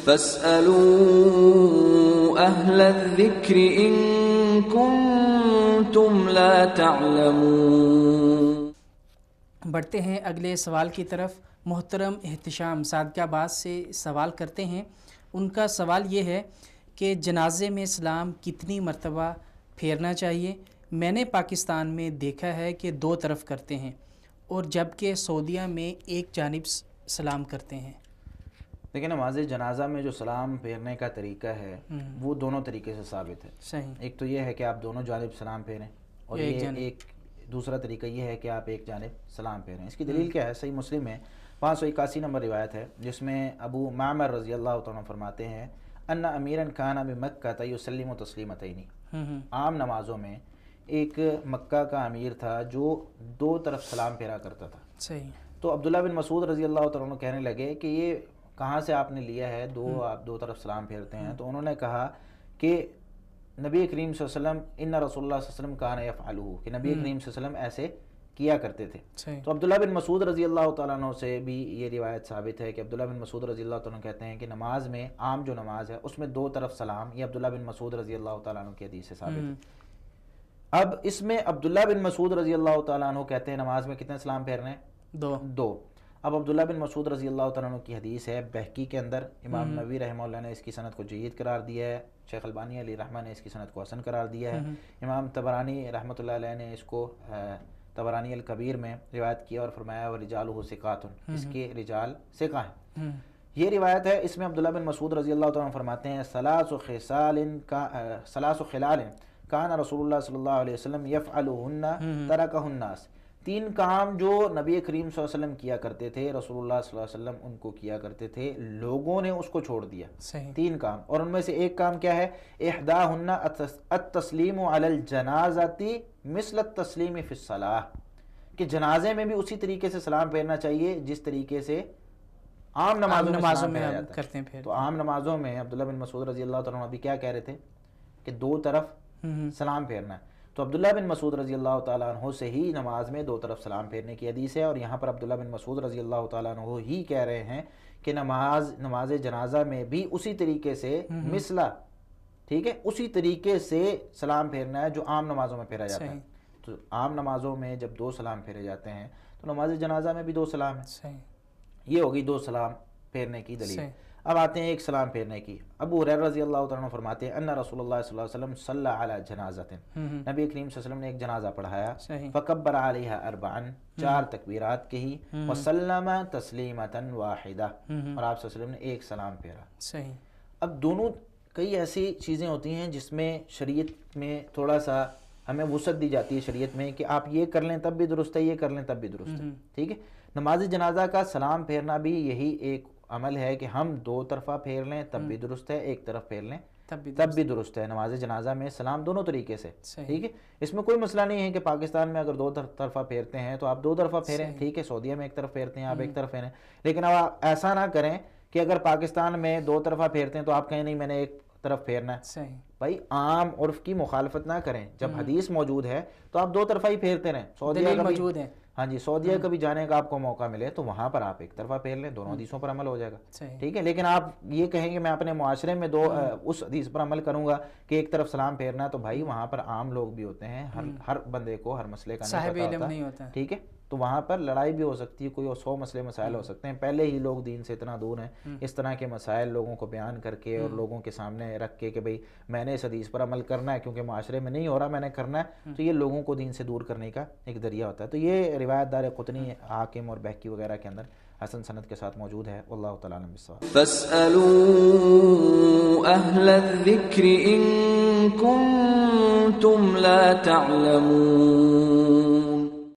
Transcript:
فاسألوا أهل الذكر إن كنتم لا تعلمون۔ بڑھتے ہیں اگلے سوال کی طرف۔ محترم احتشام صادقہ آباد سے سوال کرتے ہیں۔ ان کا سوال یہ ہے کہ جنازے میں سلام کتنی مرتبہ پھیرنا چاہیے؟ میں نے پاکستان میں دیکھا ہے کہ 2 طرف کرتے ہیں، اور جبکہ سعودیہ میں ایک جانب سلام کرتے ہیں۔ لیکن نماز جنازہ میں جو سلام پھیرنے کا طریقہ ہے وہ دونوں طریقے سے ثابت ہے۔ صحیح۔ ایک تو یہ ہے کہ آپ دونوں جانب سلام پھیریں، اور ایک دوسرا طریقہ یہ ہے کہ آپ ایک جانب سلام پھیریں۔ اس کی دلیل کیا ہے؟ صحیح مسلم میں 581 نمبر روایت ہے، جس میں ابو معمر رضی اللہ تعالیٰ فرماتے ہیں ان امیرا کان بمکہ یسلم تسلیمتین۔ عام نمازوں میں ایک مکہ کا امیر تھا جو 2 طرف سلام پھیرا کرتا تھا۔ صحیح۔ تو عبداللہ بن مسعود رضی اللہ تعالیٰ کہنے لگے کہ یہ کہاں سے آپ نے لیا ہے، آپ 2 طرف سلام پھیرتے ہیں؟ تو انہوں نے کہا کہ نبی کریم صلی اللہ علیہ وسلم ان رسول اللہ صلی اللہ علیہ وسلم کان یفعلہ، کہ نبی کریم صلی اللہ علیہ وسلم ایسے کیا کرتے تھے۔ تو عبداللہ بن مسعود رضی اللہ تعالیٰ عنہ سے بھی یہ روایت ثابت ہے کہ عبداللہ بن مسعود رضی اللہ تعالیٰ عنہ کہتے ہیں کہ نماز میں، عام جو نماز ہے اس میں 2 طرف سلام، یہ عبداللہ بن مسعود رضی اللہ تعالیٰ عنہ کی حدیث سے ثابت ہے۔ اب اس میں عبداللہ بن مسعود رضی اللہ تعالیٰ عنہ کہتے ہیں نماز میں کتنے سلام پھیرنے ہیں؟ 2۔ اب عبداللہ بن مسعود رضی اللہ تعالیٰ عنہ کی حدیث ہے بہقی کے اندر، امام نووی رحمہ اللہ نے اس کی سند کو جید قرار دیا ہے، شیخ البانی علیہ رحمہ نے اس کی سند کو حسن قرار دیا ہے، امام طبرانی رحمۃ اللہ علیہ نے اس کو طبرانی الکبیر میں روایت کیا اور فرمایا ورجالہ ثقات، اس کے رجال ثقہ ہیں۔ یہ روایت ہے، اس میں عبداللہ بن مسعود رضی اللہ تعالیٰ عنہ فرماتے ہیں ثلاث خلال کان رسول اللہ صلی اللہ علیہ وسلم یفعلہن ترکہ الناس، 3 کام جو نبی کریم صلی اللہ علیہ وسلم کیا کرتے تھے، رسول اللہ صلی اللہ علیہ وسلم ان کو کیا کرتے تھے، لوگوں نے اس کو چھوڑ دیا۔ 3 کام، اور ان میں سے ایک کام کیا ہے؟ احداہن التسلیم علی الجنازۃ مثل التسلیم فی الصلاۃ، کہ جنازے میں بھی اسی طریقے سے سلام پھیرنا چاہیے جس طریقے سے عام نمازوں میں کرتے ہیں۔ تو عام نمازوں میں عبداللہ بن مسعود رضی اللہ تعالیٰ عنہ ابھی کیا کہہ رہے تھے کہ 2 طرف سلام پھیرنا ہے۔ تو عبداللہ بن مسعود رضی اللہ تعالیٰ عنہ سے ہی نماز میں 2 طرف سلام پھیرنے کی حدیث ہے، اور یہاں پر عبداللہ بن مسعود رضی اللہ تعالیٰ عنہ ہی کہہ رہے ہیں کہ نماز جنازہ میں بھی اسی طریقے سے مثلا، ٹھیک ہے، اسی طریقے سے سلام پھیرنا ہے جو عام نمازوں میں پھیرا جاتا ہے۔ تو عام نمازوں میں جب 2 سلام پھیرے جاتے ہیں تو نماز جنازہ میں بھی 2 سلام ہیں۔ یہ ہوگی 2 سلام پھیرنے کی دلیل۔ اب آتے ہیں ایک سلام پھیرنے کی۔ ابو ہریرہ رضی اللہ تعالیٰ عنہ فرماتے ہیں ان رسول اللہ صلی اللہ علیہ وسلم صلی علی جنازۃ، نبی کریم صلی اللہ علیہ وسلم نے ایک جنازہ پڑھایا، فکبر علیہا 4 4 تکبیرات کہی، وسلم تسلیمۃ واحدہ، اور آپ صلی اللہ علیہ وسلم نے ایک سلام پھیرا۔ اب دونوں کئی ایسی چیزیں ہوتی ہیں جس میں شریعت میں تھوڑا سا ہمیں وسعت دی جاتی ہے شریعت میں کہ آپ یہ کر لیں تب بھی درست ہے، یہ کر لیں تب بھی درست ہے، ٹھیک ہے۔ نماز جنازہ کا سلام پھیرنا بھی یہی ایک عمل ہے کہ ہم 2 طرفہ پھیر لیں تب بھی درست ہے، ایک طرف پھیر لیں تب بھی درست ہے۔ نماز جنازہ میں سلام دونوں طریقے سے، ٹھیک ہے، اس میں کوئی مسئلہ نہیں ہے کہ پاکستان میں اگر 2 طرفہ پھیرتے ہیں تو آپ 2 طرفہ پھیریں، ٹھیک ہے، سعودیہ میں ایک طرف پھیرتے ہیں آپ ایک طرف پھیریں، لیکن اب آپ ایسا نہ کریں کہ اگر پاکستان میں 2 طرفہ پھیرتے ہیں تو آپ کہیں نہیں میں نے ایک طرف پھیرنا ہے۔ بھائی عام عرف کی مخالفت نہ کریں، جب حدیث موجود ہے تو آپ 2 طرفہ ہی پھیرتے رہیں۔ سعودیہ موجود ہے، ہاں جی، سعودیہ کبھی جانے کا آپ کو موقع ملے تو وہاں پر آپ ایک طرفہ پھیر لیں، دونوں حدیثوں پر عمل ہو جائے گا، ٹھیک ہے۔ لیکن آپ یہ کہیں کہ میں اپنے معاشرے میں اس حدیث پر عمل کروں گا کہ ایک طرف سلام پھیرنا ہے، تو بھائی وہاں پر عام لوگ بھی ہوتے ہیں، ہر بندے کو ہر مسئلے کا نہیں ہوتا، ٹھیک ہے، تو وہاں پر لڑائی بھی ہو سکتی ہے، کوئی 100 مسئلے مسائل ہو سکتے ہیں۔ پہلے ہی لوگ دین سے اتنا دور ہیں، اس طرح کے مسائل لوگوں کو بیان کر کے اور لوگوں کے سامنے رکھ کے کہ بھئی میں نے اس حدیث پر عمل کرنا ہے کیونکہ معاشرے میں نہیں ہو رہا، میں نے کرنا ہے، تو یہ لوگوں کو دین سے دور کرنے کا ایک ذریعہ ہوتا ہے۔ تو یہ روایت دارقطنی، حاکم اور بہقی وغیرہ کے اندر حسن سند کے ساتھ موجود ہے، واللہ تعالی اعلم بالصواب۔ فاسألوا اہل الذکر ان کنتم لا تعلمون۔